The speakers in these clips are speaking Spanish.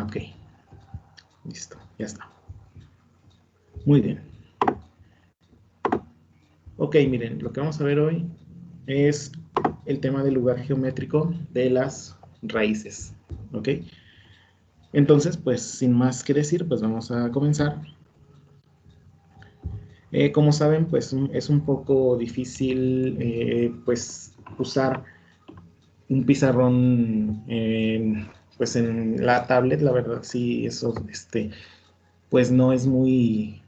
Ok, listo, ya está. Muy bien. Ok, miren, lo que vamos a ver hoy es el tema del lugar geométrico de las raíces. Ok, entonces, pues sin más que decir, pues vamos a comenzar. Como saben, pues es un poco difícil pues usar un pizarrón pues en la tablet, la verdad sí, eso pues no es muy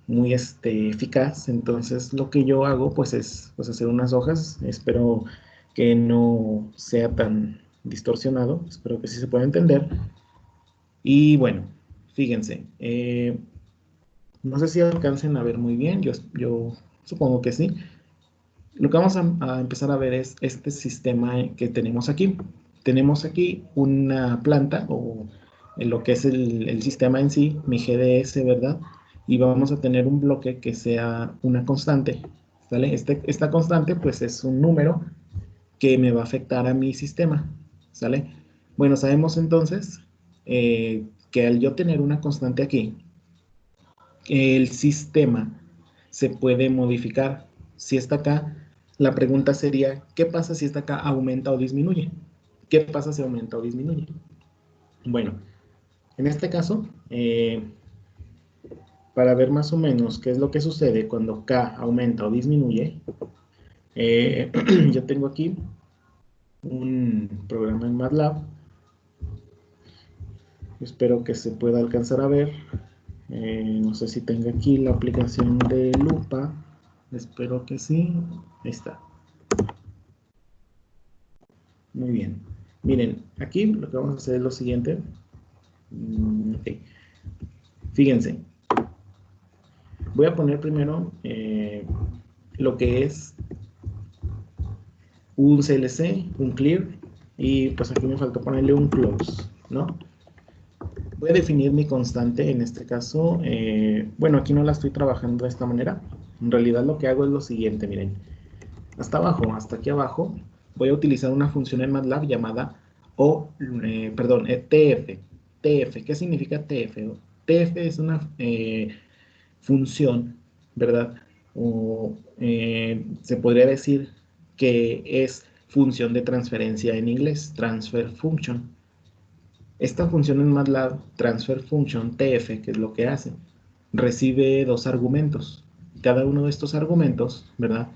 eficaz. Entonces lo que yo hago pues es pues hacer unas hojas. Espero que no sea tan distorsionado, espero que sí se pueda entender. Y bueno, fíjense, no sé si alcancen a ver muy bien, yo supongo que sí. Lo que vamos a empezar a ver es este sistema que tenemos aquí. Tenemos aquí una planta o en lo que es el sistema en sí, mi GDS, ¿verdad? Y vamos a tener un bloque que sea una constante, ¿sale? Esta constante pues es un número que me va a afectar a mi sistema, ¿sale? Bueno, sabemos entonces que al yo tener una constante aquí, el sistema se puede modificar. Si está acá, la pregunta sería, ¿qué pasa si está acá aumenta o disminuye? ¿Qué pasa si aumenta o disminuye? Bueno, en este caso, para ver más o menos qué es lo que sucede cuando K aumenta o disminuye, yo tengo aquí un programa en MATLAB. Espero que se pueda alcanzar a ver. No sé si tenga aquí la aplicación de lupa. Espero que sí. Ahí está. Muy bien. Miren, aquí lo que vamos a hacer es lo siguiente. Okay. Fíjense. Voy a poner primero lo que es un CLC, un clear, y pues aquí me faltó ponerle un close, ¿no? Voy a definir mi constante en este caso. Bueno, aquí no la estoy trabajando de esta manera. En realidad lo que hago es lo siguiente, miren. Hasta abajo, hasta aquí abajo, voy a utilizar una función en MATLAB llamada TF. TF, ¿qué significa TF? TF es una función, ¿verdad? O se podría decir que es función de transferencia en inglés, transfer function. Esta función en MATLAB, transfer function TF, ¿qué es lo que hace? Recibe dos argumentos. Cada uno de estos argumentos, ¿verdad?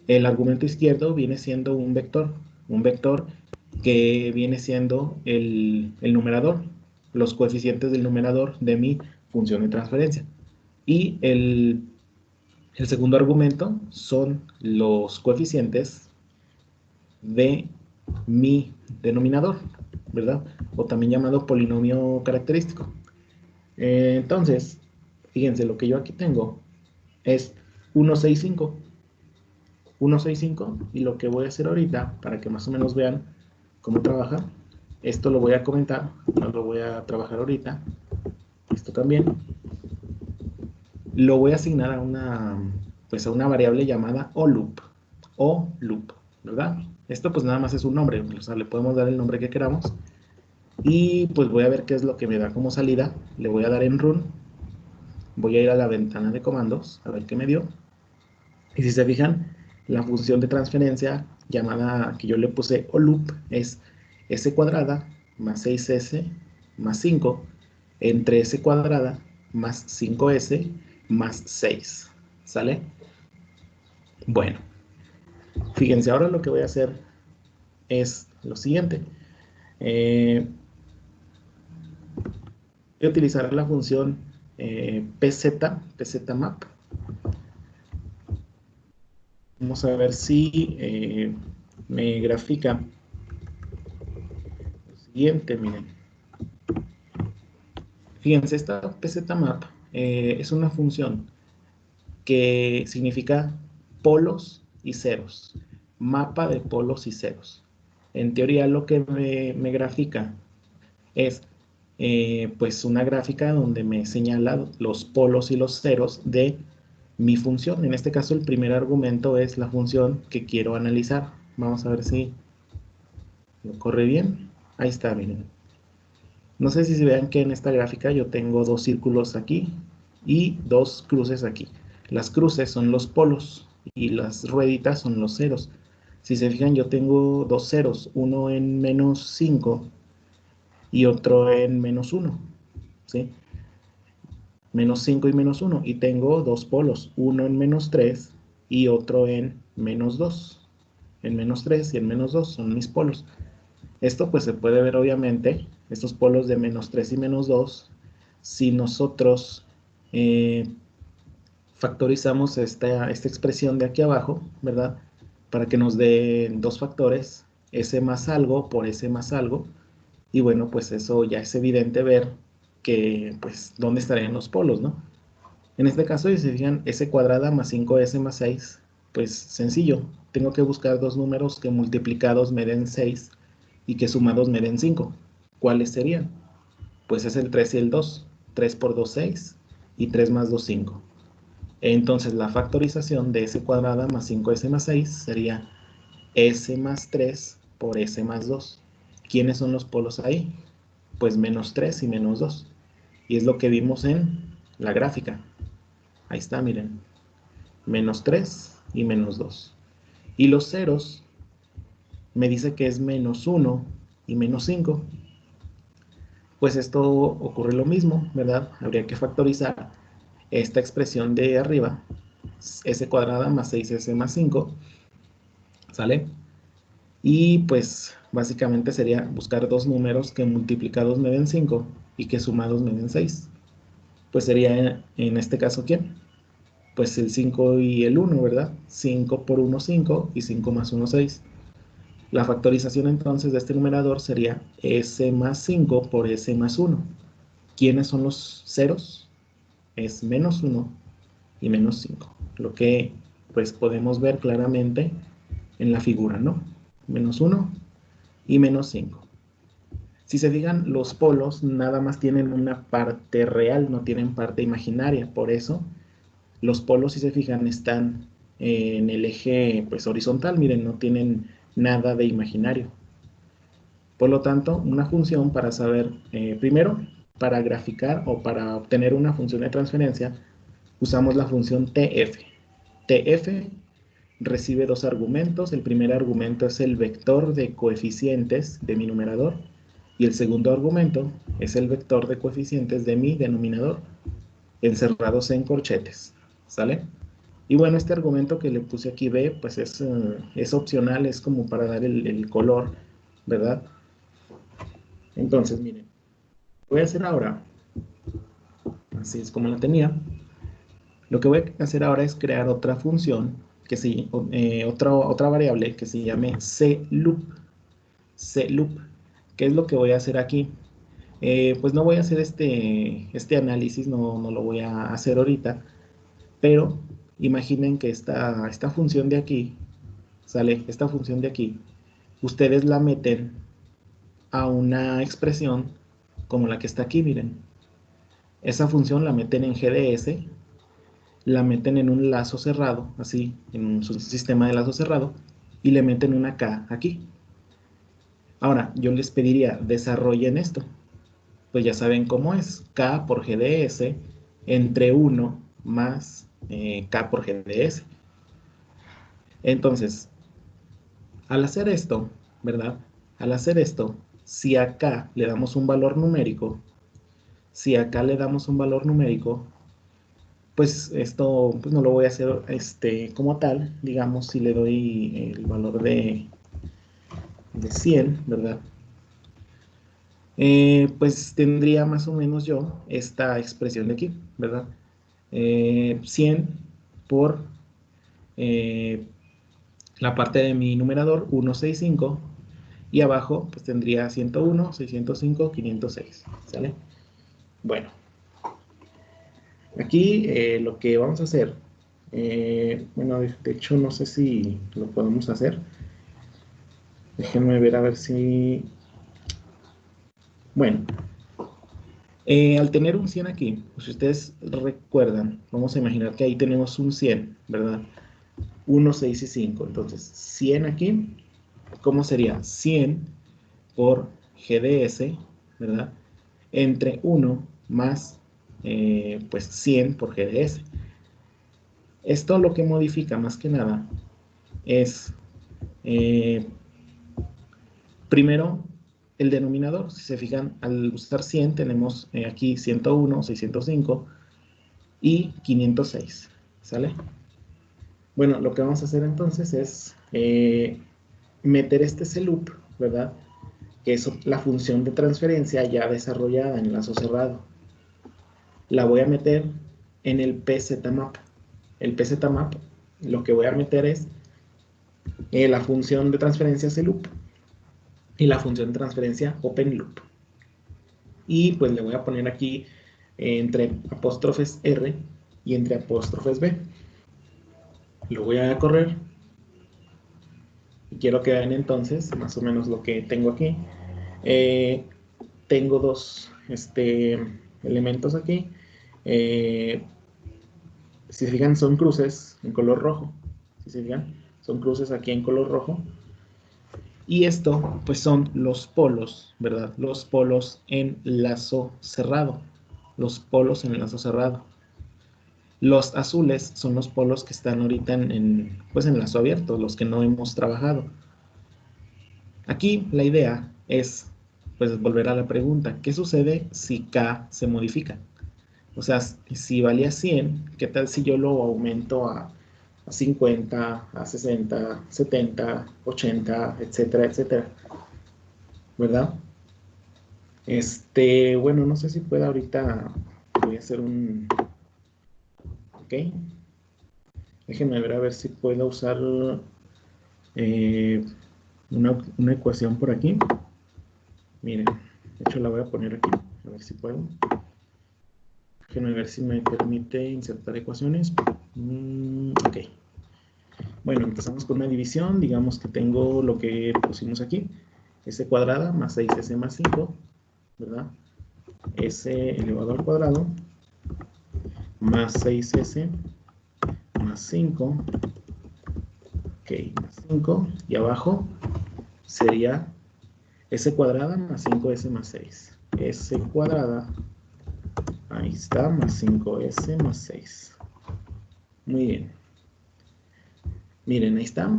El argumento izquierdo viene siendo un vector que viene siendo el numerador, los coeficientes del numerador de mi función de transferencia. Y el segundo argumento son los coeficientes de mi denominador, ¿verdad? O también llamado polinomio característico. Entonces, fíjense, lo que yo aquí tengo es 165. 165 y lo que voy a hacer ahorita para que más o menos vean cómo trabaja, esto lo voy a comentar, no lo voy a trabajar ahorita, esto también lo voy a asignar a una variable llamada oloop, ¿verdad? Esto pues nada más es un nombre, o sea, le podemos dar el nombre que queramos y pues voy a ver qué es lo que me da como salida, le voy a dar en run, voy a ir a la ventana de comandos, a ver qué me dio. Y si se fijan, la función de transferencia llamada que yo le puse oloop es s cuadrada más 6s más 5 entre s cuadrada más 5s más 6. ¿Sale? Bueno, fíjense, ahora lo que voy a hacer es lo siguiente. Voy a utilizar la función pzmap. Vamos a ver si me grafica lo siguiente, miren. Fíjense, esta pzmap es una función que significa polos y ceros, mapa de polos y ceros. En teoría lo que me grafica es pues una gráfica donde me señala los polos y los ceros de mi función. En este caso el primer argumento es la función que quiero analizar. Vamos a ver si lo corre bien. Ahí está, miren. No sé si se vean que en esta gráfica yo tengo dos círculos aquí y dos cruces aquí. Las cruces son los polos y las rueditas son los ceros. Si se fijan, yo tengo dos ceros, uno en menos 5 y otro en menos 1, ¿sí? Menos 5 y menos 1. Y tengo dos polos, uno en menos 3 y otro en menos 2. En menos 3 y en menos 2 son mis polos. Esto pues se puede ver obviamente, estos polos de menos 3 y menos 2, si nosotros factorizamos esta expresión de aquí abajo, ¿verdad? Para que nos dé dos factores, s más algo por s más algo. Y bueno, pues eso ya es evidente ver que, pues, dónde estarían los polos, ¿no? En este caso, si se fijan, s cuadrada más 5s más 6, pues sencillo. Tengo que buscar dos números que multiplicados me den 6 y que sumados me den 5. ¿Cuáles serían? Pues es el 3 y el 2. 3 por 2, 6 y 3 más 2, 5. Entonces la factorización de s cuadrada más 5s más 6 sería s más 3 por s más 2. ¿Quiénes son los polos ahí? Pues menos 3 y menos 2. Y es lo que vimos en la gráfica. Ahí está, miren. Menos 3 y menos 2. Y los ceros me dice que es menos 1 y menos 5. Pues esto ocurre lo mismo, ¿verdad? Habría que factorizar esta expresión de arriba, s cuadrada más 6s más 5, ¿sale? Y pues básicamente sería buscar dos números que multiplicados me den 5 y que sumados me den 6. Pues sería en este caso, ¿quién? Pues el 5 y el 1, ¿verdad? 5 por 1, 5 y 5 más 1, 6. La factorización entonces de este numerador sería s más 5 por s más 1. ¿Quiénes son los ceros? Es menos 1 y menos 5. Lo que pues podemos ver claramente en la figura, ¿no? Menos 1 y menos 5. Si se fijan, los polos nada más tienen una parte real, no tienen parte imaginaria. Por eso, los polos, si se fijan, están en el eje pues, horizontal. Miren, no tienen nada de imaginario. Por lo tanto, una función para saber, primero, para graficar o para obtener una función de transferencia, usamos la función TF. TF recibe dos argumentos. El primer argumento es el vector de coeficientes de mi numerador y el segundo argumento es el vector de coeficientes de mi denominador, encerrados en corchetes, ¿sale? Y bueno, este argumento que le puse aquí B, pues es opcional, es como para dar el color, ¿verdad? Entonces, miren, voy a hacer ahora, así es como la tenía, lo que voy a hacer ahora es crear otra función, que sí, otra variable que se llame cloop. cloop. ¿Qué es lo que voy a hacer aquí? Pues no voy a hacer este análisis, no lo voy a hacer ahorita, pero imaginen que esta función de aquí, ¿sale? Esta función de aquí, ustedes la meten a una expresión como la que está aquí, miren. Esa función la meten en GDS, la meten en un lazo cerrado, así, en un sistema de lazo cerrado, y le meten una K aquí. Ahora, yo les pediría, desarrollen esto. Pues ya saben cómo es, K por GDS entre 1 más K por GDS. Entonces, al hacer esto, ¿verdad? Al hacer esto, si acá le damos un valor numérico, si acá le damos un valor numérico, pues esto pues no lo voy a hacer como tal, digamos, si le doy el valor de 100, ¿verdad? Pues tendría más o menos yo esta expresión de aquí, ¿verdad? 100 por la parte de mi numerador, 165, y abajo pues tendría 101, 605, 506, ¿sale? Bueno, aquí lo que vamos a hacer, bueno, de hecho no sé si lo podemos hacer. Déjenme ver a ver si... Bueno, al tener un 100 aquí, pues si ustedes recuerdan, vamos a imaginar que ahí tenemos un 100, ¿verdad? 1, 6 y 5. Entonces, 100 aquí, ¿cómo sería? 100 por GDS, ¿verdad? entre 1 más pues 100 por GDS. Esto lo que modifica más que nada es primero el denominador. Si se fijan, al usar 100 tenemos aquí 101, 605 y 506, ¿sale? Bueno, lo que vamos a hacer entonces es meter este loop, ¿verdad? Que es la función de transferencia ya desarrollada en lazo cerrado. La voy a meter en el PZMap. El PZMap, lo que voy a meter es la función de transferencia CLoop y la función de transferencia OpenLoop. Y pues le voy a poner aquí entre apóstrofes R y entre apóstrofes B. Lo voy a correr. Y quiero que vean entonces más o menos lo que tengo aquí. Tengo dos elementos aquí. Si se fijan, son cruces en color rojo. Si se fijan, son cruces aquí en color rojo. Y esto, pues son los polos, ¿verdad? Los polos en lazo cerrado. Los polos en lazo cerrado. Los azules son los polos que están ahorita pues en lazo abierto, los que no hemos trabajado. Aquí la idea es, pues, volver a la pregunta, ¿qué sucede si K se modifica? O sea, si valía 100, ¿qué tal si yo lo aumento a 50, a 60, 70, 80, etcétera, etcétera? ¿Verdad? Bueno, no sé si puedo ahorita, voy a hacer un, ok, déjenme ver a ver si puedo usar una ecuación por aquí. Miren, de hecho la voy a poner aquí, a ver si puedo. Déjenme ver si me permite insertar ecuaciones. Ok. Bueno, empezamos con una división. Digamos que tengo lo que pusimos aquí. S cuadrada más 6S más 5, ¿verdad? S elevado al cuadrado más 6S más 5. Ok, más 5. Y abajo sería S cuadrada más 5S más 6. S cuadrada, ahí está, más 5S más 6. Muy bien. Miren, ahí está.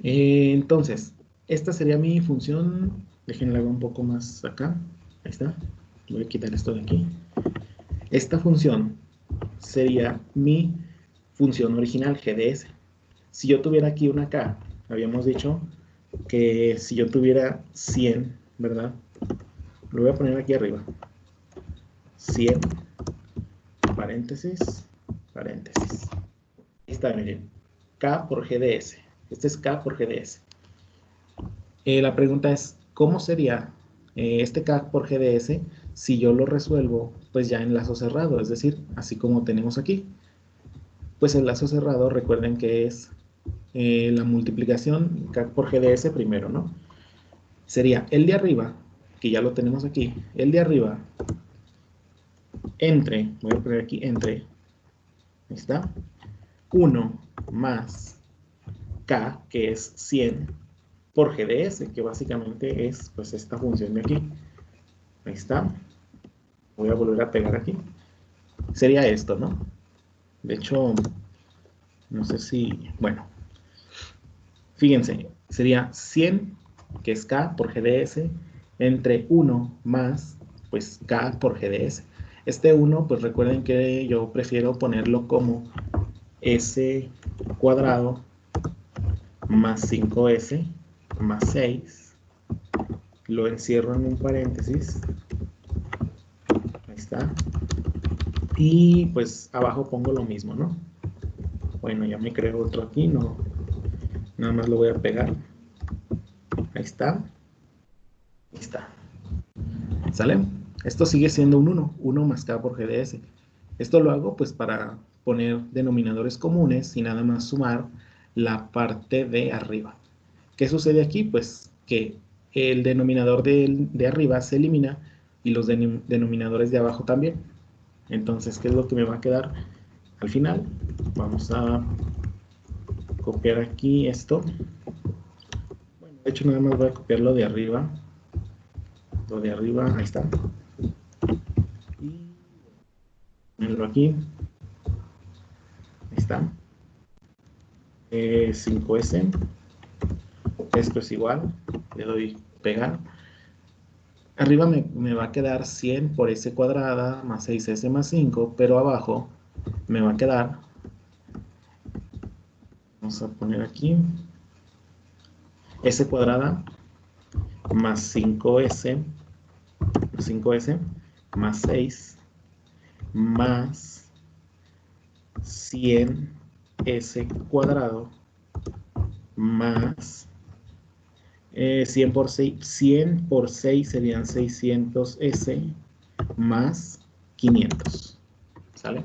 Entonces, esta sería mi función. Déjenla un poco más acá. Ahí está. Voy a quitar esto de aquí. Esta función sería mi función original, GDS. Si yo tuviera aquí una K, habíamos dicho que si yo tuviera 100, ¿verdad? Lo voy a poner aquí arriba. 100, paréntesis, paréntesis. Ahí está, miren. K por GDS. Este es K por GDS. La pregunta es, ¿cómo sería este K por GDS si yo lo resuelvo pues ya en lazo cerrado? Es decir, así como tenemos aquí. Pues el lazo cerrado, recuerden que es la multiplicación K por GDS primero, ¿no? Sería el de arriba, que ya lo tenemos aquí, el de arriba, entre, voy a poner aquí entre, ahí está, 1 más K, que es 100, por GDS, que básicamente es pues esta función de aquí. Ahí está. Voy a volver a pegar aquí. Sería esto, ¿no? De hecho, no sé si, bueno, fíjense, sería 100, que es K por GDS, entre 1 más, pues K por GDS. Este 1, pues recuerden que yo prefiero ponerlo como S cuadrado más 5S más 6. Lo encierro en un paréntesis. Ahí está. Y pues abajo pongo lo mismo, ¿no? Bueno, ya me creo otro aquí, no. Nada más lo voy a pegar. Ahí está. Ahí está. ¿Sale? Esto sigue siendo un 1. 1 más K por GDS. Esto lo hago pues para poner denominadores comunes y nada más sumar la parte de arriba. ¿Qué sucede aquí? Pues que el denominador de arriba se elimina y los denominadores de abajo también. Entonces, ¿qué es lo que me va a quedar al final? Vamos a copiar aquí esto. Bueno, de hecho nada más voy a copiar lo de arriba. Lo de arriba, ahí está. Y ponerlo aquí. Ahí está. 5S. Esto es igual. Le doy pegar. Arriba me va a quedar 100 por S cuadrada más 6S más 5, pero abajo me va a quedar, vamos a poner aquí, S cuadrada más 5S más 6 más 100S cuadrado más 100 por 6 serían 600S más 500. ¿Sale?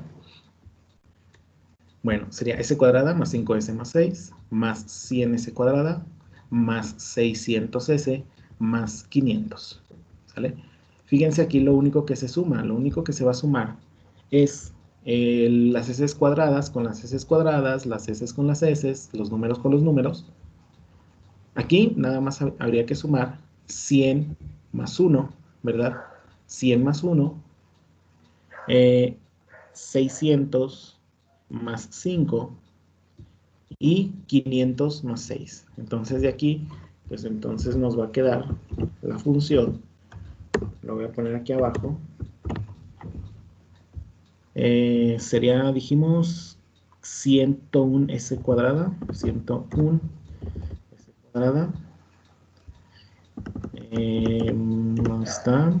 Bueno, sería S cuadrada más 5S más 6 más 100S cuadrada más 600S más 500. ¿Sale? Fíjense aquí lo único que se suma, lo único que se va a sumar es las S cuadradas con las S cuadradas, las S con las S, los números con los números. Aquí nada más habría que sumar 100 más 1, ¿verdad? 100 más 1, 600 más 5 y 500 más 6. Entonces de aquí, pues entonces nos va a quedar la función, lo voy a poner aquí abajo, sería, dijimos, 101S cuadrada, 101S cuadrada, ¿dónde está?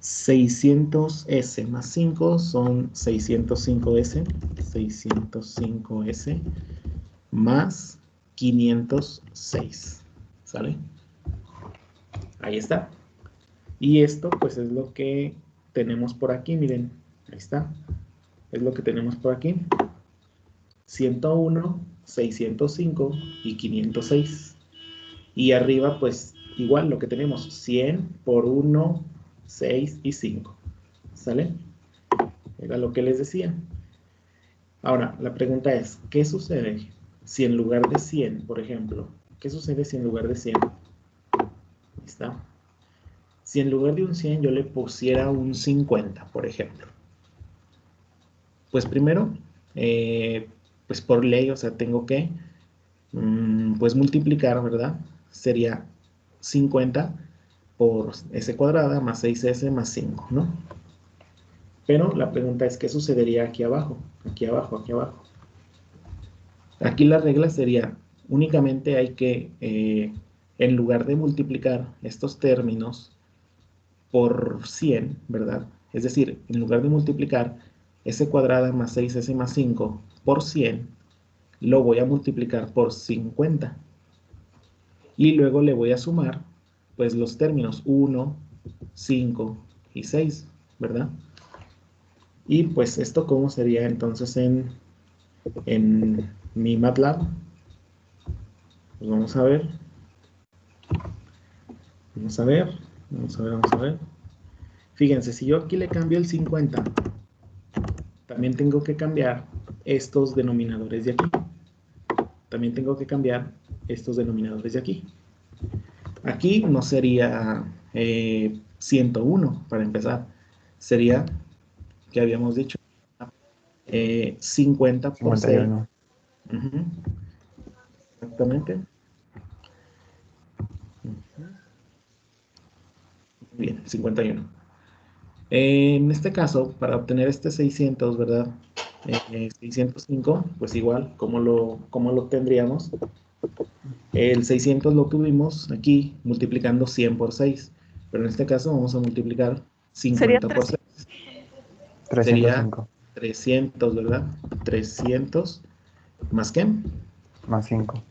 600S más 5 son 605S, 605S más 506, ¿sale? Ahí está. Y esto pues es lo que tenemos por aquí, miren, ahí está. Es lo que tenemos por aquí. 101, 605 y 506. Y arriba pues igual lo que tenemos, 100 por 1, 6 y 5. ¿Sale? Era lo que les decía. Ahora, la pregunta es, ¿qué sucede si en lugar de 100, por ejemplo, qué sucede si en lugar de 100, ahí está, si en lugar de un 100 yo le pusiera un 50, por ejemplo? Pues primero, pues por ley, o sea, tengo que, pues multiplicar, ¿verdad? Sería 50 por S cuadrada más 6S más 5, ¿no? Pero la pregunta es, ¿qué sucedería aquí abajo? Aquí abajo, aquí abajo. Aquí la regla sería, únicamente hay que, en lugar de multiplicar estos términos por 100, ¿verdad? Es decir, en lugar de multiplicar S cuadrada más 6S más 5 por 100, lo voy a multiplicar por 50. Y luego le voy a sumar, pues, los términos 1, 5 y 6, ¿verdad? Y pues esto, ¿cómo sería entonces en mi MATLAB? Pues vamos a ver. Vamos a ver. Vamos a ver, vamos a ver. Fíjense, si yo aquí le cambio el 50, también tengo que cambiar estos denominadores de aquí. También tengo que cambiar estos denominadores de aquí. Aquí no sería 101 para empezar. Sería, que habíamos dicho, 50 por 6. 51. Exactamente. Bien, 51. En este caso, para obtener este 600, ¿verdad? 605, pues igual, ¿cómo lo tendríamos? El 600 lo tuvimos aquí multiplicando 100 por 6, pero en este caso vamos a multiplicar Sería 50 por 6. 300. Sería 305 300, ¿verdad? 300 más qué? más 5.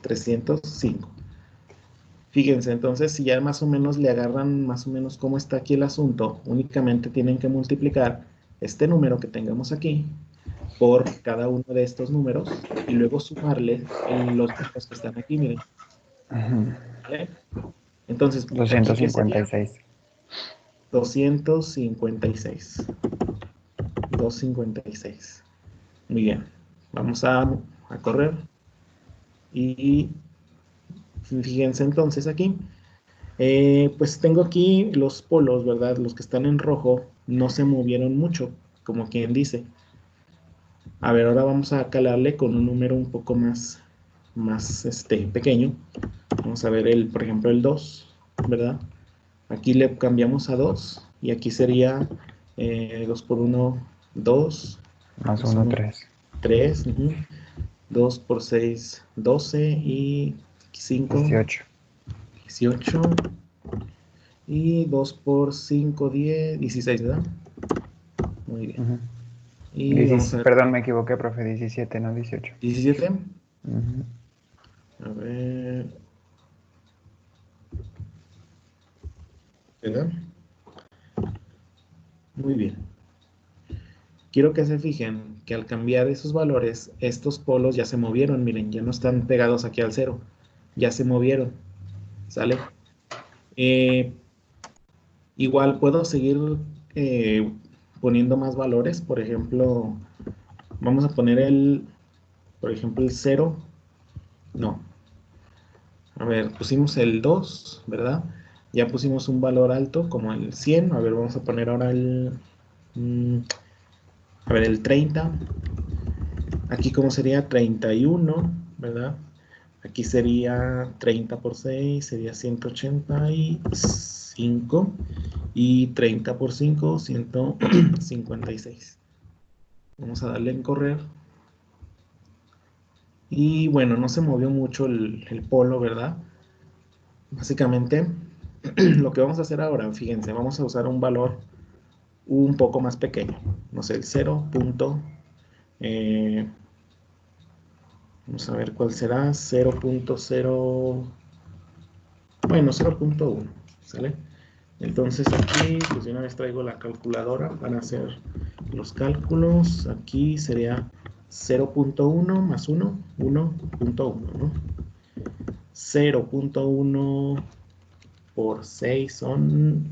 305. Fíjense, entonces, si ya más o menos le agarran más o menos cómo está aquí el asunto, únicamente tienen que multiplicar este número que tengamos aquí por cada uno de estos números y luego sumarle los números que están aquí, miren. ¿Vale? Entonces, ¿aquí qué sería? 256. 256. 256. Muy bien. Vamos a correr. Y fíjense entonces aquí. Pues tengo aquí los polos, ¿verdad? Los que están en rojo no se movieron mucho, como quien dice. A ver, ahora vamos a calarle con un número un poco más pequeño. Vamos a ver por ejemplo, el 2, ¿verdad? Aquí le cambiamos a 2 y aquí sería 2 por 1, 2, Más más 1, 1, 3. 3, 2 por 6, 12 y 5, 18. 18 y 2 por 5, 10, 16, ¿verdad? Muy bien. Ujú. Y vamos a ver, Perdón, me equivoqué, profe. 17, no 18. 17. Ujú. A ver, ¿verdad? Muy bien. Quiero que se fijen que al cambiar esos valores, estos polos ya se movieron, miren, ya no están pegados aquí al cero, ya se movieron, ¿sale? Eh, Igual puedo seguir eh, poniendo más valores, por ejemplo, vamos a poner por ejemplo, el cero, no, a ver, pusimos el 2, ¿verdad? Ya pusimos un valor alto como el 100, a ver, vamos a poner ahora mm, a ver, el 30. Aquí como sería 31, ¿verdad? Aquí sería 30 por 6, sería 185. Y 30 por 5, 156. Vamos a darle en correr. Y bueno, no se movió mucho el polo, ¿verdad? Básicamente, lo que vamos a hacer ahora, fíjense, vamos a usar un valor un poco más pequeño. No sé, el 0. Vamos a ver cuál será. 0.0. Bueno, 0.1. ¿Sale? Entonces aquí, pues de una vez traigo la calculadora para hacer los cálculos. Aquí sería 0.1 más 1, 1.1, ¿no? 0.1 por 6 son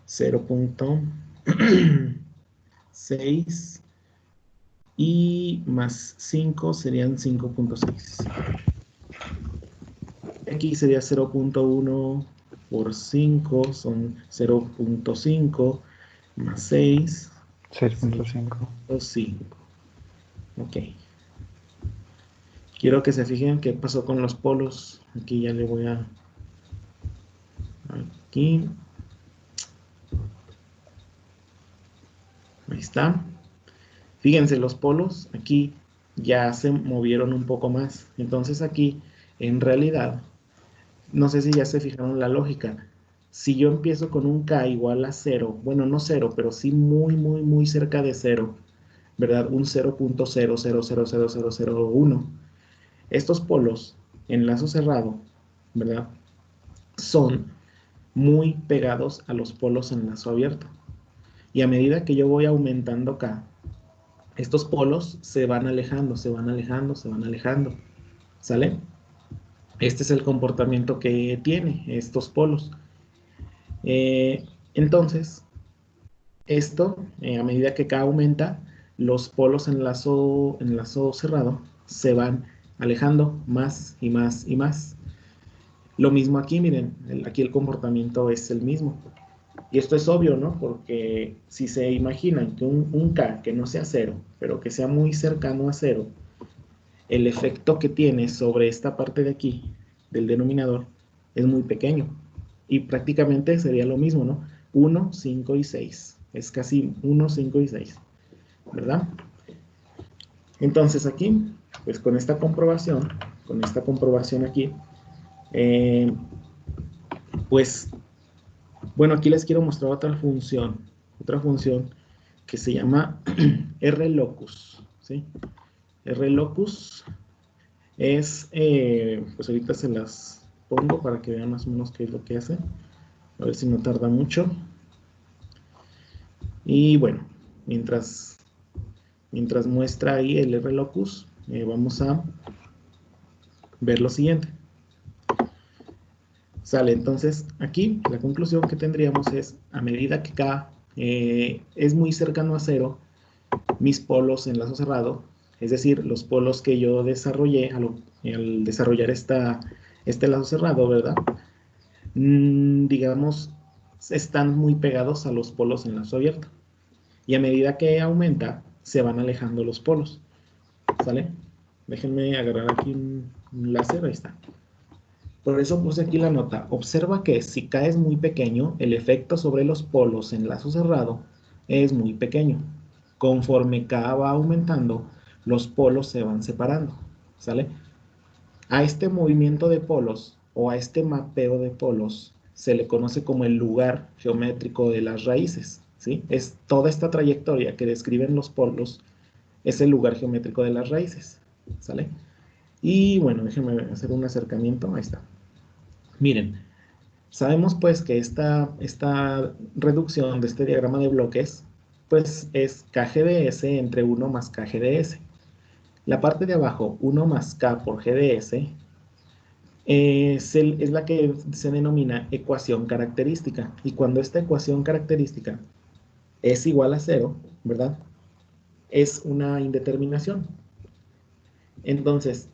0.6 y más 5 serían 5.6. Aquí sería 0.1 por 5 son 0.5 más 6, 6.5. 6.5. Ok. Quiero que se fijen qué pasó con los polos. Aquí ya le voy a... Aquí. Ahí está. Fíjense, los polos aquí ya se movieron un poco más. Entonces aquí, en realidad, no sé si ya se fijaron la lógica. Si yo empiezo con un K igual a 0, bueno, no 0, pero sí muy, muy, muy cerca de 0, ¿verdad? Un 0.0000001. Estos polos en lazo cerrado, ¿verdad? Son muy pegados a los polos en lazo abierto. Y a medida que yo voy aumentando acá, estos polos se van alejando, se van alejando, se van alejando. ¿Sale? Este es el comportamiento que tiene estos polos. Entonces, esto, a medida que acá aumenta, los polos en lazo cerrado se van alejando más y más y más. Lo mismo aquí, miren, aquí el comportamiento es el mismo. Y esto es obvio, ¿no? Porque si se imaginan que un K que no sea cero, pero que sea muy cercano a cero, el efecto que tiene sobre esta parte de aquí, del denominador, es muy pequeño. Y prácticamente sería lo mismo, ¿no? 1, 5 y 6. Es casi 1, 5 y 6, ¿verdad? Entonces aquí, pues con esta comprobación aquí, eh, pues bueno, aquí les quiero mostrar otra función que se llama RLocus, ¿sí? RLocus es, pues ahorita se las pongo para que vean más o menos qué es lo que hace, a ver si no tarda mucho. Y bueno, mientras muestra ahí el RLocus, vamos a ver lo siguiente. Sale, entonces aquí la conclusión que tendríamos es, a medida que K es muy cercano a cero, mis polos en lazo cerrado, es decir, los polos que yo desarrollé al desarrollar este lazo cerrado, ¿verdad? digamos, están muy pegados a los polos en lazo abierto. Y a medida que aumenta, se van alejando los polos. ¿Sale? Déjenme agarrar aquí un láser, ahí está. Por eso puse aquí la nota. Observa que si K es muy pequeño, el efecto sobre los polos en lazo cerrado es muy pequeño. Conforme K va aumentando, los polos se van separando. ¿Sale? A este movimiento de polos o a este mapeo de polos se le conoce como el lugar geométrico de las raíces. ¿Sí? Es toda esta trayectoria que describen los polos, es el lugar geométrico de las raíces. ¿Sale? Y bueno, déjenme hacer un acercamiento. Ahí está. Miren, sabemos pues que esta reducción de este diagrama de bloques pues es KGDS entre 1 más KGDS. La parte de abajo, 1 más K por GDS, es la que se denomina ecuación característica. Y cuando esta ecuación característica es igual a 0, ¿verdad? Es una indeterminación. Entonces,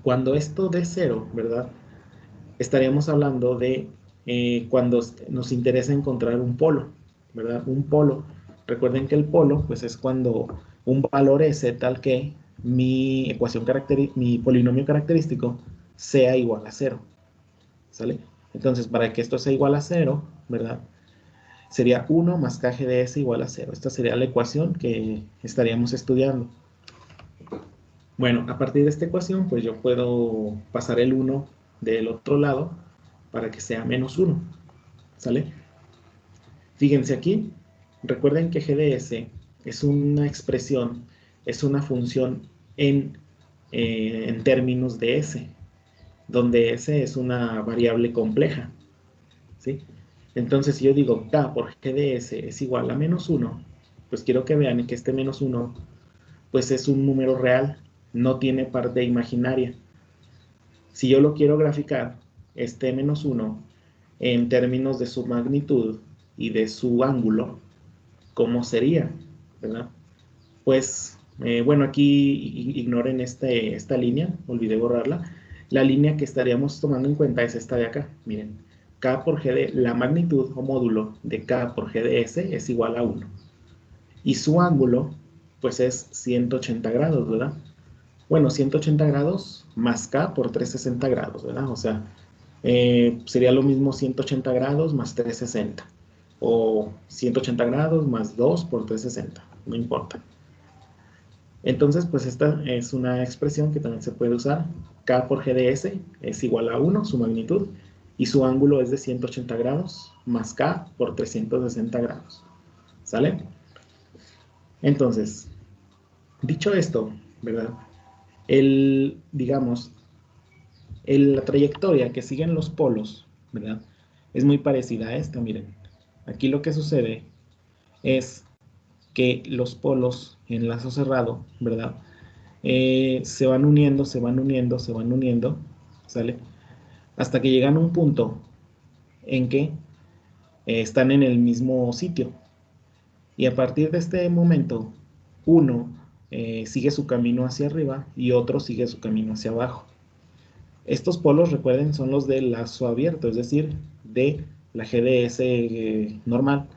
cuando esto dé 0, ¿verdad? Estaríamos hablando de cuando nos interesa encontrar un polo, ¿verdad? Un polo. Recuerden que el polo, pues es cuando un valor S tal que mi polinomio característico sea igual a 0, ¿sale? Entonces, para que esto sea igual a 0, ¿verdad? Sería 1 más kg de S igual a 0. Esta sería la ecuación que estaríamos estudiando. Bueno, a partir de esta ecuación, pues yo puedo pasar el 1 del otro lado para que sea menos 1, ¿sale? Fíjense aquí, recuerden que GDS es una expresión, es una función en términos de S, donde S es una variable compleja, ¿sí? Entonces, si yo digo K por GDS es igual a menos 1, pues quiero que vean que este menos 1, pues es un número real, no tiene parte imaginaria. Si yo lo quiero graficar, este menos 1, en términos de su magnitud y de su ángulo, ¿cómo sería? ¿Verdad? Pues, bueno, aquí ignoren esta línea, olvidé borrarla. La línea que estaríamos tomando en cuenta es esta de acá. Miren, K por GD, la magnitud o módulo de K por GDS es igual a 1. Y su ángulo, pues es 180 grados, ¿verdad? Bueno, 180 grados más K por 360 grados, ¿verdad? O sea, sería lo mismo 180 grados más 360. O 180 grados más 2 por 360. No importa. Entonces, pues esta es una expresión que también se puede usar. K por GDS es igual a 1, su magnitud, y su ángulo es de 180 grados más K por 360 grados. ¿Sale? Entonces, dicho esto, ¿verdad? Digamos, la trayectoria que siguen los polos, ¿verdad? Es muy parecida a esta, miren. Aquí lo que sucede es que los polos en lazo cerrado, ¿verdad? Se van uniendo, se van uniendo, se van uniendo, ¿sale? Hasta que llegan a un punto en que están en el mismo sitio. Y a partir de este momento, uno sigue su camino hacia arriba y otro sigue su camino hacia abajo. Estos polos, recuerden, son los del lazo abierto, es decir, de la GDS normal.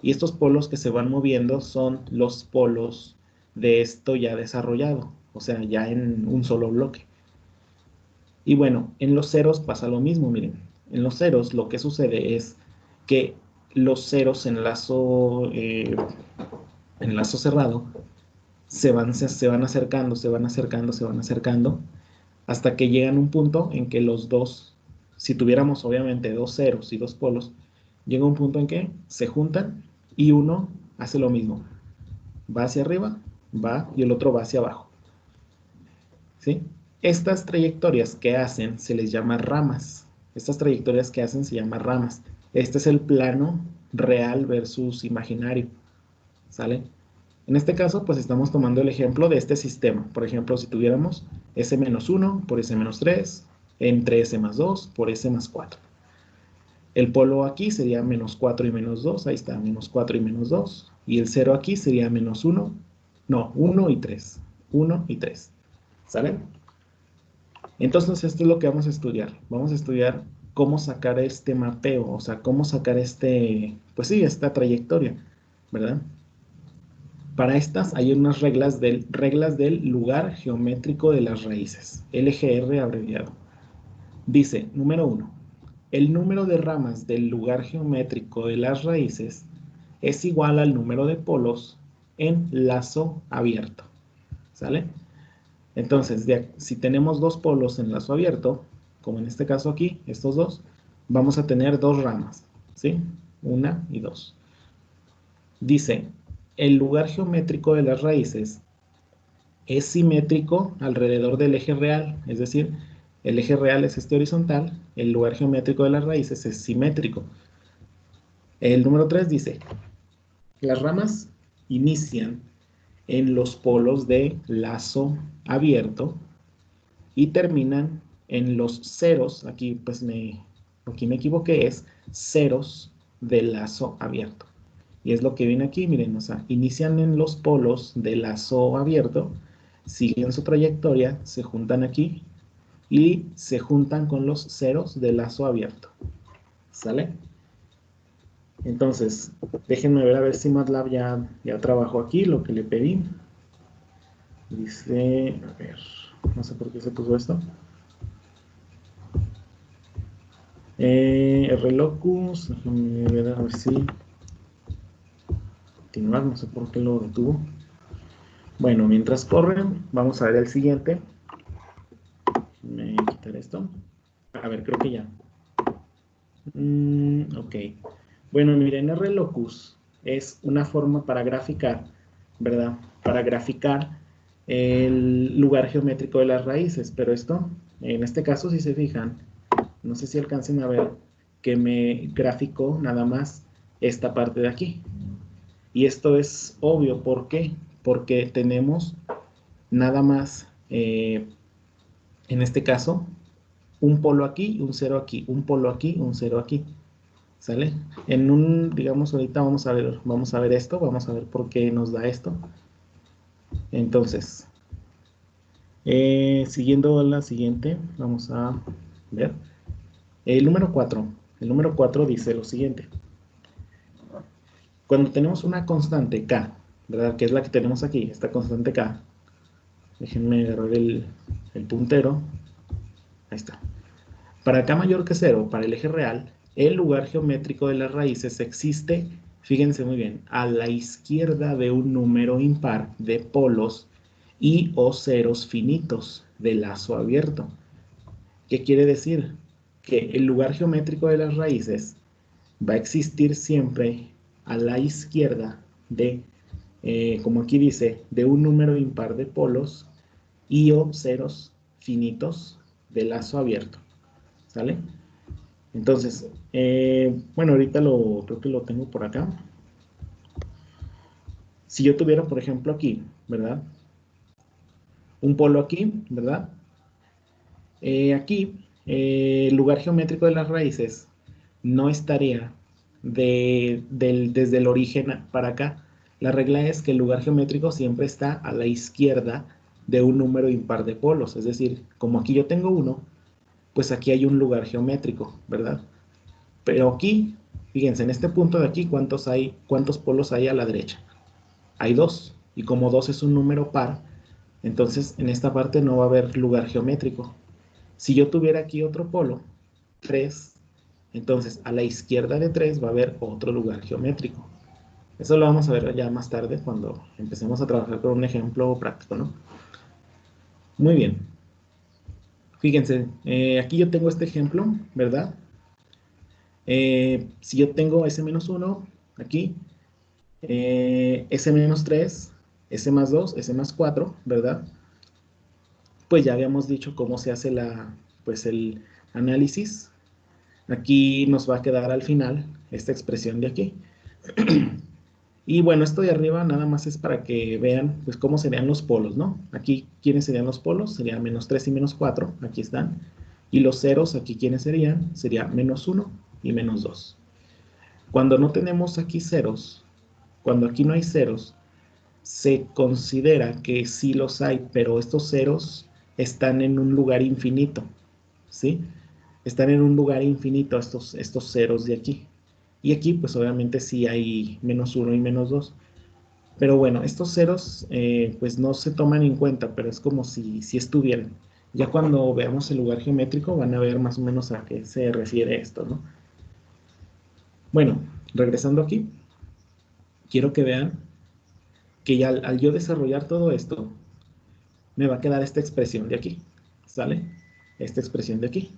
Y estos polos que se van moviendo son los polos de esto ya desarrollado, o sea, ya en un solo bloque. Y bueno, en los ceros pasa lo mismo, miren. En los ceros lo que sucede es que los ceros en lazo cerrado se van acercando, se van acercando, se van acercando, hasta que llegan a un punto en que los dos, si tuviéramos obviamente dos ceros y dos polos, llega un punto en que se juntan y uno hace lo mismo. Va hacia arriba, va y el otro va hacia abajo. ¿Sí? Estas trayectorias que hacen se les llama ramas. Estas trayectorias que hacen se llaman ramas. Este es el plano real versus imaginario. ¿Sale? En este caso, pues estamos tomando el ejemplo de este sistema. Por ejemplo, si tuviéramos S-1 por S-3, entre S más 2 por S más 4. El polo aquí sería menos 4 y menos 2. Ahí está, menos 4 y menos 2. Y el 0 aquí sería menos 1. No, 1 y 3. 1 y 3. ¿Sale? Entonces, esto es lo que vamos a estudiar. Vamos a estudiar cómo sacar este mapeo, o sea, cómo sacar pues sí, esta trayectoria, ¿verdad? Para estas hay unas reglas del lugar geométrico de las raíces, LGR abreviado. Dice, número 1, el número de ramas del lugar geométrico de las raíces es igual al número de polos en lazo abierto, ¿sale? Entonces, si tenemos dos polos en lazo abierto, como en este caso aquí, estos dos, vamos a tener dos ramas, ¿sí? Una y dos. Dice, el lugar geométrico de las raíces es simétrico alrededor del eje real, es decir, el eje real es este horizontal, el lugar geométrico de las raíces es simétrico. El número 3 dice, las ramas inician en los polos de lazo abierto y terminan en los ceros, aquí me equivoqué, es ceros de lazo abierto. Y es lo que viene aquí, miren, o sea, inician en los polos de lazo abierto, siguen su trayectoria, se juntan aquí y se juntan con los ceros de lazo abierto. ¿Sale? Entonces, déjenme ver a ver si MATLAB ya trabajó aquí lo que le pedí. Dice, a ver, no sé por qué se puso esto. RLocus, déjenme ver a ver si continuar, no sé por qué lo detuvo. Bueno, mientras corren, vamos a ver el siguiente. Me quitar esto. A ver, creo que ya. Ok. Bueno, miren, RLocus es una forma para graficar, ¿verdad? Para graficar el lugar geométrico de las raíces, pero esto, en este caso, si se fijan, no sé si alcancen a ver que me graficó nada más esta parte de aquí. Y esto es obvio, ¿por qué? Porque tenemos nada más, en este caso, un polo aquí y un cero aquí, un polo aquí, un cero aquí, ¿sale? Digamos, ahorita vamos a ver esto, vamos a ver por qué nos da esto. Entonces, siguiendo a la siguiente, vamos a ver. El número 4. El número 4 dice lo siguiente. Cuando tenemos una constante K, ¿verdad? Que es la que tenemos aquí, esta constante K. Déjenme agarrar el puntero. Ahí está. Para K mayor que 0, para el eje real, el lugar geométrico de las raíces existe, fíjense muy bien, a la izquierda de un número impar de polos y o ceros finitos de lazo abierto. ¿Qué quiere decir? Que el lugar geométrico de las raíces va a existir siempre a la izquierda de, como aquí dice, de un número impar de polos y o ceros finitos de lazo abierto. ¿Sale? Entonces, bueno, ahorita creo que lo tengo por acá. Si yo tuviera, por ejemplo, aquí, ¿verdad? Un polo aquí, ¿verdad? Aquí, el lugar geométrico de las raíces no estaría desde el origen para acá. La regla es que el lugar geométrico siempre está a la izquierda de un número impar de polos. Es decir, como aquí yo tengo uno, pues aquí hay un lugar geométrico, ¿verdad? Pero aquí, fíjense, en este punto de aquí, ¿cuántos polos hay a la derecha? Hay dos. Y como 2 es un número par, entonces en esta parte no va a haber lugar geométrico. Si yo tuviera aquí otro polo, 3, entonces a la izquierda de 3 va a haber otro lugar geométrico. Eso lo vamos a ver ya más tarde cuando empecemos a trabajar con un ejemplo práctico, ¿no? Muy bien. Fíjense, aquí yo tengo este ejemplo, ¿verdad? Si yo tengo S-1 aquí, S-3, S más 2, S más 4, ¿verdad? Pues ya habíamos dicho cómo se hace pues el análisis. Aquí nos va a quedar al final esta expresión de aquí. Y bueno, esto de arriba nada más es para que vean pues cómo serían los polos, ¿no? Aquí, ¿quiénes serían los polos? Serían menos 3 y menos 4, aquí están. Y los ceros, aquí, ¿quiénes serían? Sería menos 1 y menos 2. Cuando no tenemos aquí ceros, cuando aquí no hay ceros, se considera que sí los hay, pero estos ceros están en un lugar infinito, ¿sí? están en un lugar infinito estos ceros de aquí. Y aquí, pues obviamente sí hay -1 y -2. Pero bueno, estos ceros, pues no se toman en cuenta, pero es como si estuvieran. Ya cuando veamos el lugar geométrico van a ver más o menos a qué se refiere esto, ¿no? Bueno, regresando aquí, quiero que vean que ya al yo desarrollar todo esto, me va a quedar esta expresión de aquí, ¿sale? Esta expresión de aquí.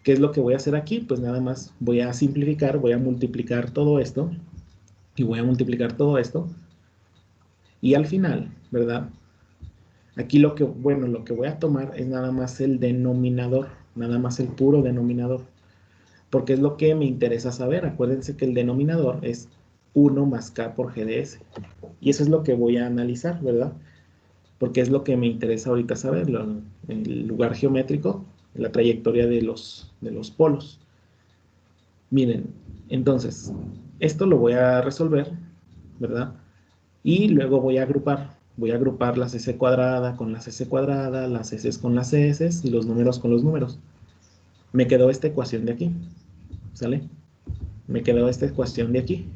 ¿Qué es lo que voy a hacer aquí? Pues nada más voy a simplificar, voy a multiplicar todo esto, y voy a multiplicar todo esto, y al final, ¿verdad? Aquí bueno, lo que voy a tomar es nada más el denominador, nada más el puro denominador, porque es lo que me interesa saber. Acuérdense que el denominador es 1 más k por g de s, y eso es lo que voy a analizar, ¿verdad? Porque es lo que me interesa ahorita saber, el lugar geométrico, la trayectoria de los polos. Miren, entonces, esto lo voy a resolver, ¿verdad? Y luego voy a agrupar las s cuadrada con las s cuadrada, las s con las s y los números con los números. Me quedó esta ecuación de aquí, ¿sale? Me quedó esta ecuación de aquí.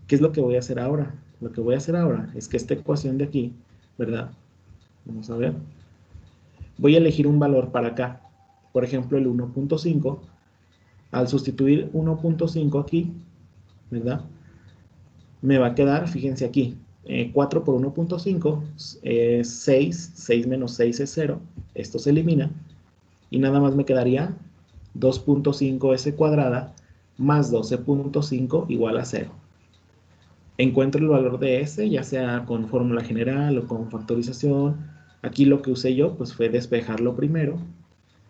¿Qué es lo que voy a hacer ahora? Lo que voy a hacer ahora es que esta ecuación de aquí, ¿verdad? Vamos a ver. Voy a elegir un valor para acá. Por ejemplo, el 1.5. Al sustituir 1.5 aquí, ¿verdad? Me va a quedar, fíjense aquí, 4 por 1.5 es 6, 6 menos 6 es 0, esto se elimina, y nada más me quedaría 2.5s cuadrada más 12.5 igual a 0. Encuentro el valor de s, ya sea con fórmula general o con factorización. Aquí lo que usé yo pues fue despejarlo primero,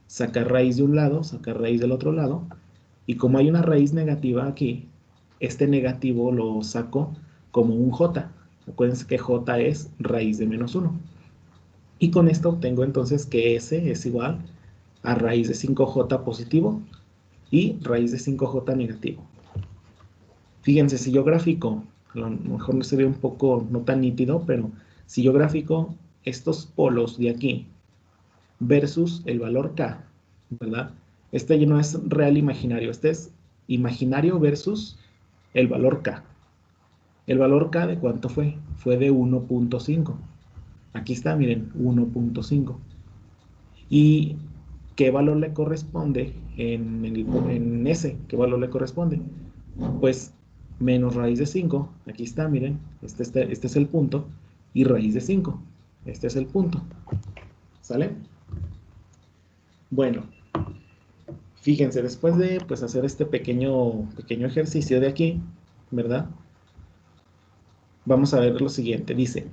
sacar raíz de un lado, sacar raíz del otro lado, y como hay una raíz negativa aquí, este negativo lo saco como un j. Acuérdense que j es raíz de -1. Y con esto obtengo entonces que s es igual a raíz de 5j positivo y raíz de 5j negativo. Fíjense, si yo grafico, a lo mejor no se ve un poco no tan nítido, pero si yo grafico estos polos de aquí versus el valor k, ¿verdad? Este ya no es real imaginario, este es imaginario versus el valor k. ¿El valor k de cuánto fue? Fue de 1.5. Aquí está, miren, 1.5. ¿Y qué valor le corresponde en ese? ¿Qué valor le corresponde? Pues menos raíz de 5. Aquí está, miren, este es el punto. Y raíz de 5. Este es el punto. ¿Sale? Bueno, fíjense, después de pues, hacer este pequeño ejercicio de aquí, ¿verdad? Vamos a ver lo siguiente. Dice,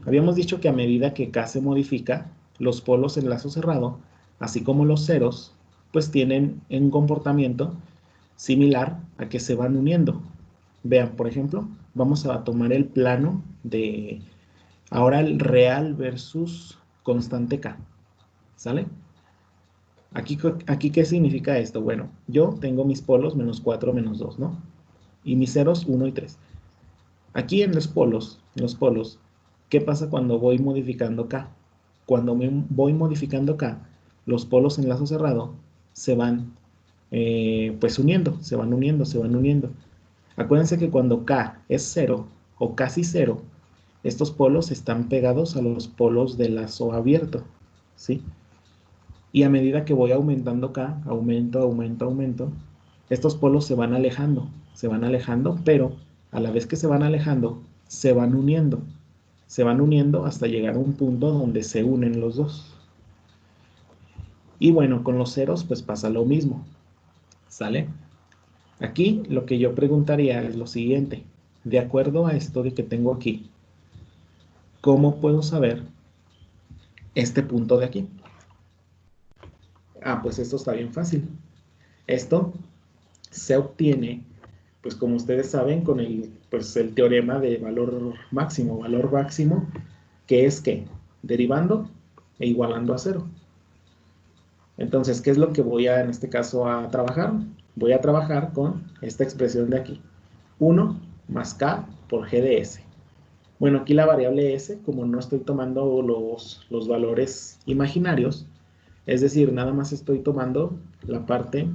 habíamos dicho que a medida que K se modifica, los polos en lazo cerrado, así como los ceros, pues tienen un comportamiento similar a que se van uniendo. Vean, por ejemplo, vamos a tomar el plano de ahora el real versus constante K. ¿Sale? Aquí, ¿qué significa esto? Bueno, yo tengo mis polos -4, -2, ¿no? Y mis ceros 1 y 3. Aquí en los polos, ¿qué pasa cuando voy modificando K? Cuando voy modificando K, los polos en lazo cerrado se van pues uniendo, se van uniendo, se van uniendo. Acuérdense que cuando K es 0 o casi 0, estos polos están pegados a los polos de lazo abierto, ¿sí? Y a medida que voy aumentando K, aumento, estos polos se van alejando, pero a la vez que se van alejando, se van uniendo hasta llegar a un punto donde se unen los dos. Y bueno, con los ceros pues pasa lo mismo, ¿sale? Aquí lo que yo preguntaría es lo siguiente, de acuerdo a esto de que tengo aquí, ¿cómo puedo saber este punto de aquí? Ah, pues esto está bien fácil. Esto se obtiene, pues como ustedes saben, con el teorema de valor máximo, que es que derivando e igualando a 0. Entonces, ¿qué es lo que voy a, en este caso, a trabajar? Voy a trabajar con esta expresión de aquí. 1 más k por g de s. Bueno, aquí la variable s, como no estoy tomando los valores imaginarios, Es decir, nada más estoy tomando la parte,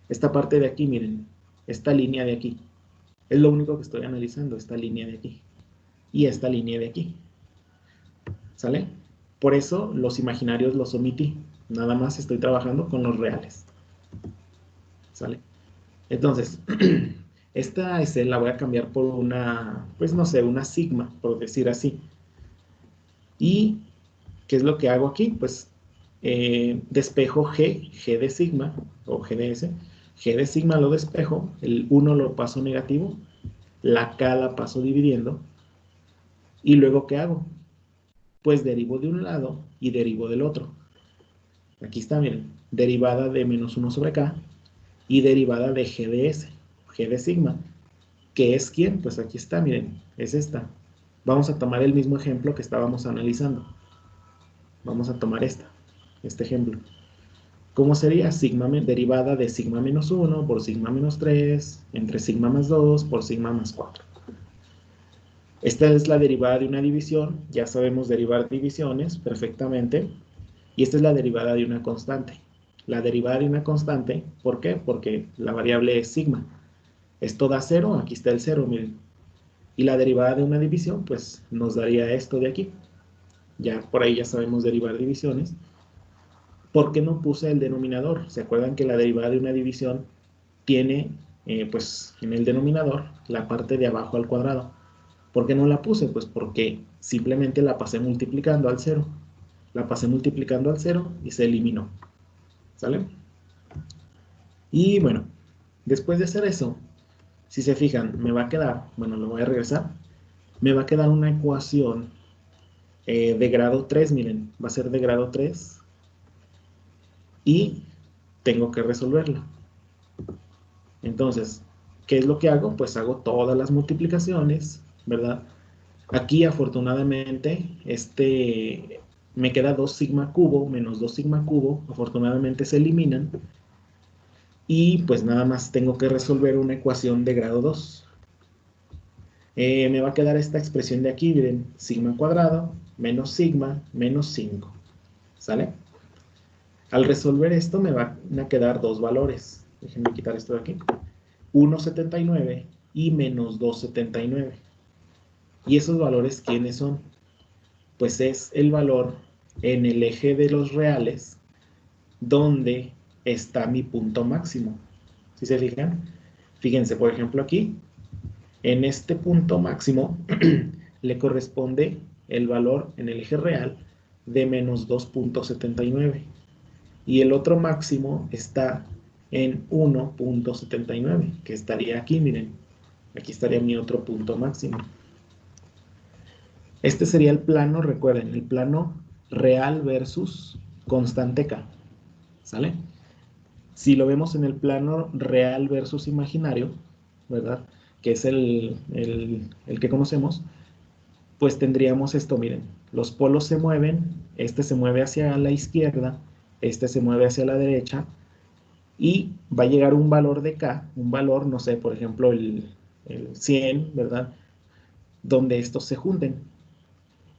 esta parte de aquí, miren, esta línea de aquí. Es lo único que estoy analizando, esta línea de aquí. Y esta línea de aquí. ¿Sale? Por eso los imaginarios los omití. Nada más estoy trabajando con los reales. ¿Sale? Entonces, esta S la voy a cambiar por una, pues no sé, una sigma, por decir así. ¿Y qué es lo que hago aquí? Pues despejo G de sigma, o G de S. G de sigma lo despejo, el 1 lo paso negativo, la K la paso dividiendo. ¿Y luego qué hago? Pues derivo de un lado y derivo del otro. Aquí está, miren, derivada de menos 1 sobre K y derivada de G de S, G de sigma. ¿Qué es quién? Pues aquí está, miren, es esta. Vamos a tomar el mismo ejemplo que estábamos analizando. Vamos a tomar este ejemplo. ¿Cómo sería? Sigma derivada de sigma menos 1 por sigma menos 3 entre sigma más 2 por sigma más 4. Esta es la derivada de una división. Ya sabemos derivar divisiones perfectamente. Y esta es la derivada de una constante. La derivada de una constante, ¿por qué? Porque la variable es sigma. Esto da 0, aquí está el 0, miren. Y la derivada de una división, pues nos daría esto de aquí. Ya por ahí ya sabemos derivar divisiones. ¿Por qué no puse el denominador? ¿Se acuerdan que la derivada de una división tiene, pues, en el denominador la parte de abajo al cuadrado? ¿Por qué no la puse? Pues porque simplemente la pasé multiplicando al 0. La pasé multiplicando al 0 y se eliminó. ¿Sale? Y bueno, después de hacer eso, si se fijan, me va a quedar, bueno, lo voy a regresar, me va a quedar una ecuación de grado 3, miren, va a ser de grado 3 y tengo que resolverla. Entonces, ¿qué es lo que hago? Pues hago todas las multiplicaciones, ¿verdad? Aquí afortunadamente, me queda 2 sigma cubo menos 2 sigma cubo, afortunadamente se eliminan. Y pues nada más tengo que resolver una ecuación de grado 2. Me va a quedar esta expresión de aquí, miren, sigma cuadrado menos sigma menos 5. ¿Sale? Al resolver esto me van a quedar dos valores. Déjenme quitar esto de aquí. 1,79 y menos 2,79. ¿Y esos valores quiénes son? Pues es el valor en el eje de los reales donde está mi punto máximo. ¿Sí se fijan? Fíjense, por ejemplo, aquí, en este punto máximo, le corresponde el valor en el eje real de menos 2,79. Y el otro máximo está en 1,79, que estaría aquí, miren. Aquí estaría mi otro punto máximo. Este sería el plano, recuerden, el plano real versus constante K. ¿Sale? Si lo vemos en el plano real versus imaginario, ¿verdad? Que es el que conocemos, pues tendríamos esto, miren, los polos se mueven, este se mueve hacia la izquierda, este se mueve hacia la derecha, y va a llegar un valor de K, un valor, no sé, por ejemplo, el 100, ¿verdad? Donde estos se junten.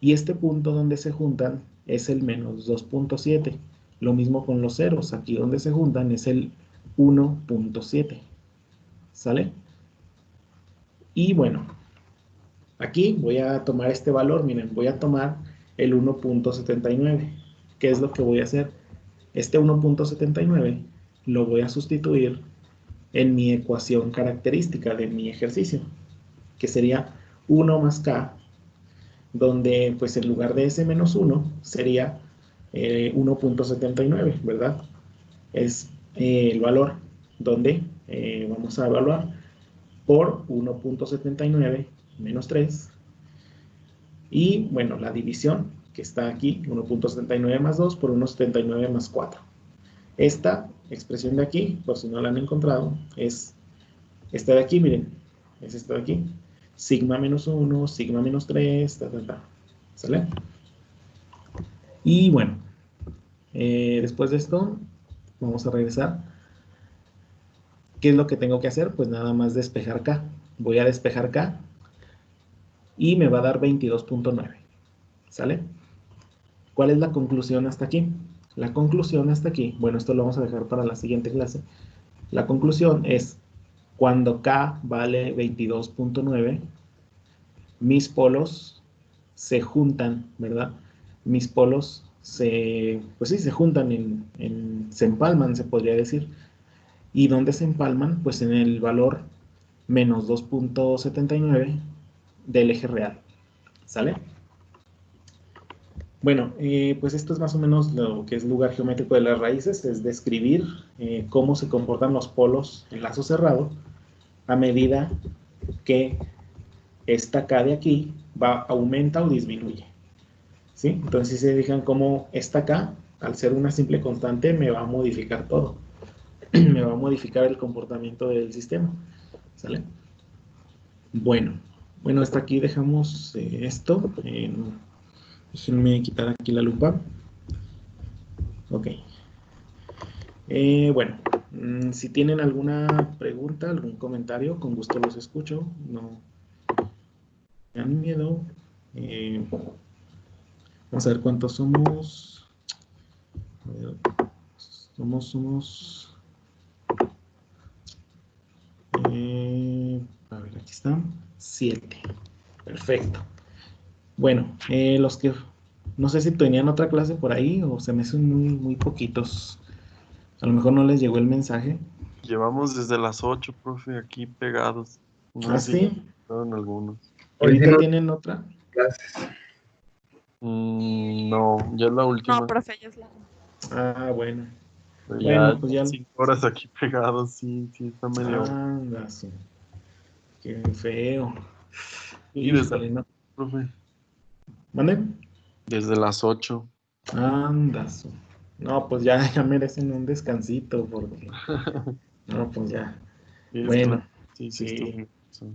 Y este punto donde se juntan es el menos 2,7. Lo mismo con los ceros, aquí donde se juntan es el 1,7. ¿Sale? Y bueno, aquí voy a tomar este valor, miren, voy a tomar el 1,79. ¿Qué es lo que voy a hacer? Este 1,79 lo voy a sustituir en mi ecuación característica de mi ejercicio, que sería 1 más K, donde pues en lugar de ese menos 1 sería 1,79, ¿verdad? Es el valor donde vamos a evaluar por 1,79 menos 3. Y bueno, la división que está aquí, 1,79 más 2 por 1,79 más 4. Esta expresión de aquí, por si no la han encontrado, es esta de aquí, miren, es esta de aquí. Sigma menos 1, sigma menos 3, ¿sale? Y bueno, después de esto, vamos a regresar. ¿Qué es lo que tengo que hacer? Pues nada más despejar K. Voy a despejar K y me va a dar 22,9. ¿Sale? ¿Cuál es la conclusión hasta aquí? la conclusión hasta aquí, bueno, esto lo vamos a dejar para la siguiente clase. La conclusión es, cuando K vale 22.9, mis polos se juntan, ¿verdad? Mis polos pues sí, se juntan, se empalman, se podría decir. ¿Y dónde se empalman? Pues en el valor menos 2.79 del eje real. ¿Sale? Bueno, pues esto es más o menos lo que es lugar geométrico de las raíces, es describir cómo se comportan los polos en lazo cerrado a medida que esta K de aquí aumenta o disminuye. ¿Sí? Entonces, si se fijan cómo esta K, al ser una simple constante, me va a modificar todo. Me va a modificar el comportamiento del sistema. ¿Sale? Bueno, hasta aquí dejamos esto. Déjenme quitar aquí la lupa. Ok. Bueno, si tienen alguna pregunta, algún comentario, con gusto los escucho. No tengan miedo. Vamos a ver cuántos somos. A ver, somos. A ver, aquí están. 7. Perfecto. Bueno, los que no sé si tenían otra clase por ahí o se me hacen muy poquitos. A lo mejor no les llegó el mensaje. Llevamos desde las 8, profe, aquí pegados. No ¿Ah, sé si ya sí? empezaron algunos. Hoy sí ¿Ahorita no tienen otra? clases. No, ya es la No, última. profe, ya es la... Ah, bueno. Pero Bueno, ya pues ya. 5 horas aquí pegados, sí, está medio. Anda, sí. Qué feo. Y desde, Híjole, no. profe, ¿Manden? desde las 8. Anda, sí. No, pues ya, ya merecen un descansito porque. No, pues ya. Sí, es Bueno, claro. Sí, estuvo sí. bien. Sí.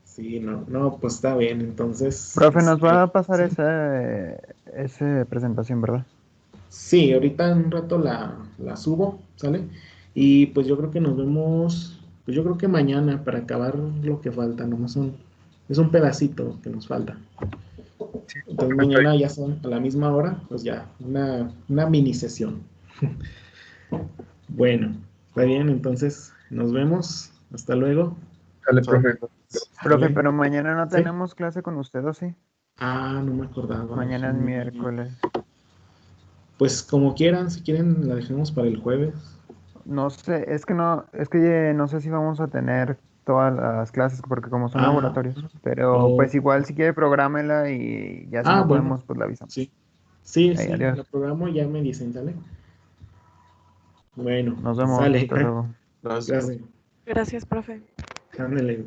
Sí, no, pues está bien. Entonces, Profe, nos va a pasar sí. esa presentación, ¿verdad? Sí, ahorita en un rato la subo, ¿sale? Y pues yo creo que nos vemos, pues yo creo que mañana para acabar lo que falta, es un pedacito que nos falta. Entonces mañana ya son a la misma hora, pues ya, una mini sesión. Bueno, está bien, entonces nos vemos. Hasta luego. Dale, Sale, profe. pues. Profe, ¿Sale? pero mañana no ¿Sí? tenemos clase con usted, ¿o sí? Ah, no me acordaba. Mañana es Déjenme. miércoles. Pues como quieran, si quieren la dejemos para el jueves. No sé, no sé si vamos a tener todas las clases porque como son Ah, laboratorios, pero o pues igual si quiere prográmela y ya si no bueno, podemos pues la avisamos. sí. Sí, Hey, sí, lo adiós. programo y ya me dicen, ¿sale? Bueno, Nos vemos, sale. hasta luego. Gracias, profe. Gracias. Gracias, profe. Ándale.